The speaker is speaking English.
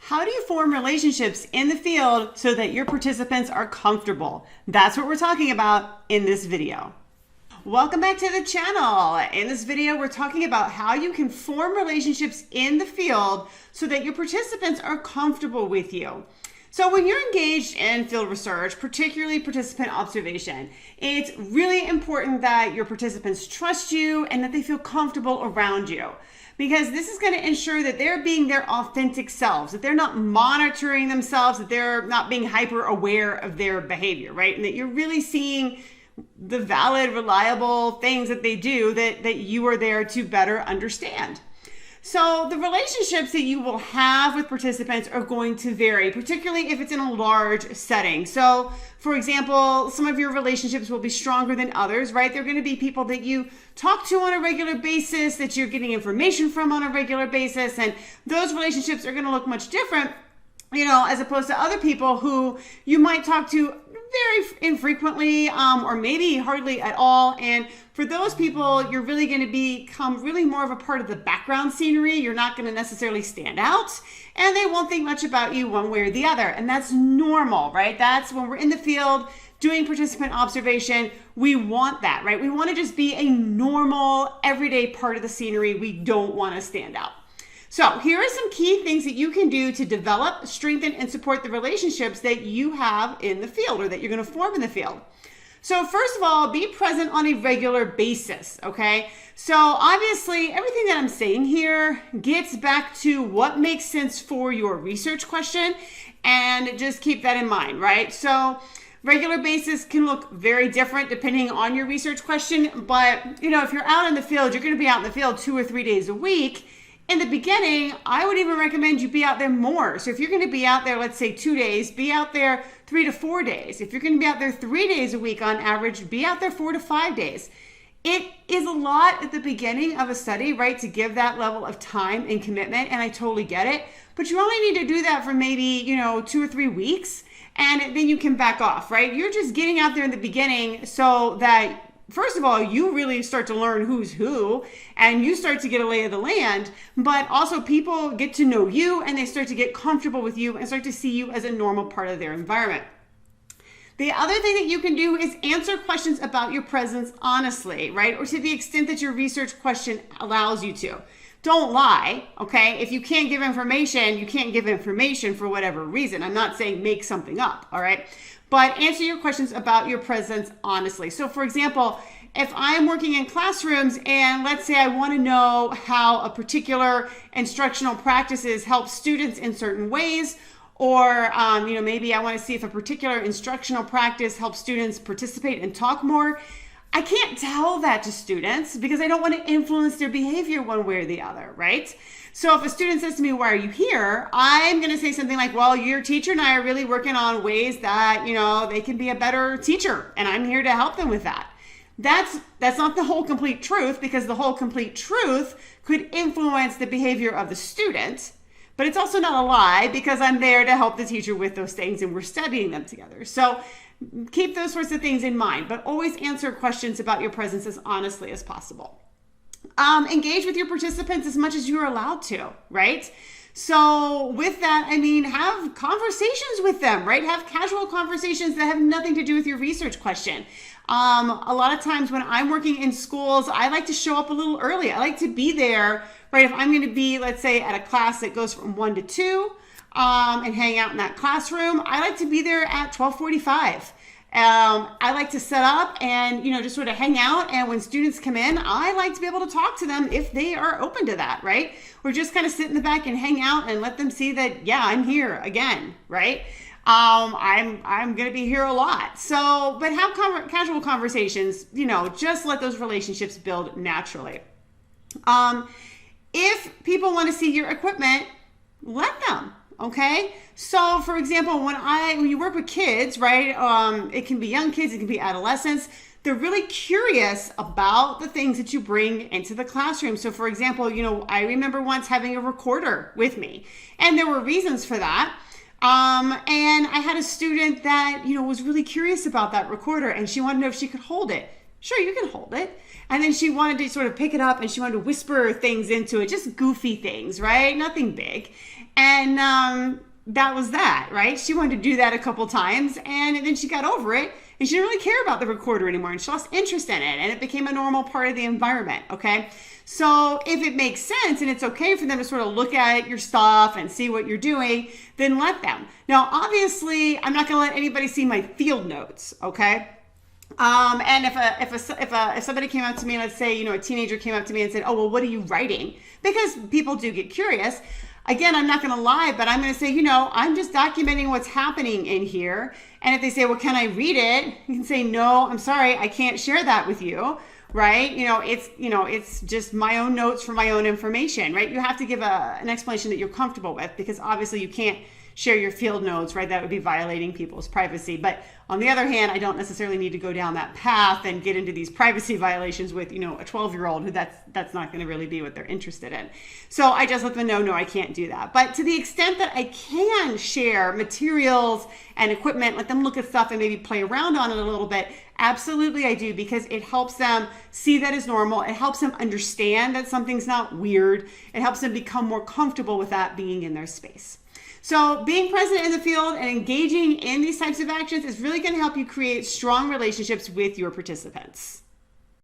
How do you form relationships in the field so that your participants are comfortable? That's what we're talking about in this video. Welcome back to the channel. In this video, we're talking about how you can form relationships in the field so that your participants are comfortable with you. So when you're engaged in field research, particularly participant observation, it's really important that your participants trust you and that they feel comfortable around you. Because this is going to ensure that they're being their authentic selves, that they're not monitoring themselves, that they're not being hyper aware of their behavior, right? And that you're really seeing the valid, reliable things that they do that you are there to better understand. So the relationships that you will have with participants are going to vary, particularly if it's in a large setting. So for example, some of your relationships will be stronger than others, right? They're going to be people that you talk to on a regular basis, that you're getting information from on a regular basis. And those relationships are going to look much different, as opposed to other people who you might talk to very infrequently, or maybe hardly at all. And for those people, you're really going to become really more of a part of the background scenery. You're not going to necessarily stand out, and they won't think much about you one way or the other. And that's normal, right? That's when we're in the field doing participant observation. We want that, right? We want to just be a normal, everyday part of the scenery. We don't want to stand out. So here are some key things that you can do to develop, strengthen, and support the relationships that you have in the field or that you're going to form in the field. So first of all, be present on a regular basis, okay? So obviously, everything that I'm saying here gets back to what makes sense for your research question, and just keep that in mind, right? So regular basis can look very different depending on your research question, but if you're out in the field, you're going to be out in the field 2 or 3 days a week. In the beginning, I would even recommend you be out there more. So if you're going to be out there, let's say 2 days, be out there 3 to 4 days. If you're going to be out there 3 days a week on average, be out there 4 to 5 days. It is a lot at the beginning of a study, right, to give that level of time and commitment, and I totally get it. But you only need to do that for maybe, 2 or 3 weeks, and then you can back off, right? You're just getting out there in the beginning so that first of all, you really start to learn who's who, and you start to get a lay of the land, but also people get to know you and they start to get comfortable with you and start to see you as a normal part of their environment. The other thing that you can do is answer questions about your presence honestly, right? Or to the extent that your research question allows you to. Don't lie, okay? If you can't give information, you can't give information for whatever reason. I'm not saying make something up, all right? But answer your questions about your presence honestly. So for example, if I'm working in classrooms and let's say I want to know how a particular instructional practices help students in certain ways, or maybe I want to see if a particular instructional practice helps students participate and talk more, I can't tell that to students because I don't want to influence their behavior one way or the other, right? So if a student says to me, why are you here? I'm going to say something like, well, your teacher and I are really working on ways that, they can be a better teacher, and I'm here to help them with that. That's not the whole complete truth, because the whole complete truth could influence the behavior of the student, but it's also not a lie because I'm there to help the teacher with those things and we're studying them together. So keep those sorts of things in mind, but always answer questions about your presence as honestly as possible. Engage with your participants as much as you're allowed to, right? So with that, have conversations with them, right? Have casual conversations that have nothing to do with your research question. A lot of times when I'm working in schools, I like to show up a little early. I like to be there, right? If I'm going to be, let's say, at a class that goes from 1 to 2, and hang out in that classroom, I like to be there at 12:45. I like to set up and, just sort of hang out. And when students come in, I like to be able to talk to them if they are open to that, right? Or just kind of sit in the back and hang out and let them see that, yeah, I'm here again, right? I'm going to be here a lot. So, but have casual conversations, just let those relationships build naturally. If people want to see your equipment, let them. Okay. So for example, when you work with kids, right, it can be young kids, it can be adolescents. They're really curious about the things that you bring into the classroom. So for example, I remember once having a recorder with me, and there were reasons for that. And I had a student that, was really curious about that recorder, and she wanted to know if she could hold it. Sure, you can hold it. And then she wanted to sort of pick it up and she wanted to whisper things into it, just goofy things, right? Nothing big. And that was that, right? She wanted to do that a couple times, and then she got over it, and she didn't really care about the recorder anymore, and she lost interest in it, and it became a normal part of the environment, okay? So if it makes sense and it's okay for them to sort of look at your stuff and see what you're doing, then let them. Now, obviously, I'm not going to let anybody see my field notes, okay? And if somebody came up to me, let's say, a teenager came up to me and said, "Oh, well, what are you writing?" Because people do get curious. Again, I'm not going to lie, but I'm going to say, I'm just documenting what's happening in here. And if they say, "Well, can I read it?" You can say, "No, I'm sorry, I can't share that with you." Right? It's just my own notes for my own information, right? You have to give an explanation that you're comfortable with, because obviously you can't share your field notes, right? That would be violating people's privacy. But on the other hand, I don't necessarily need to go down that path and get into these privacy violations with, a 12-year-old who that's not going to really be what they're interested in. So I just let them know, no, I can't do that. But to the extent that I can share materials and equipment, let them look at stuff and maybe play around on it a little bit, absolutely I do, because it helps them see that as normal. It helps them understand that something's not weird. It helps them become more comfortable with that being in their space. So being present in the field and engaging in these types of actions is really going to help you create strong relationships with your participants.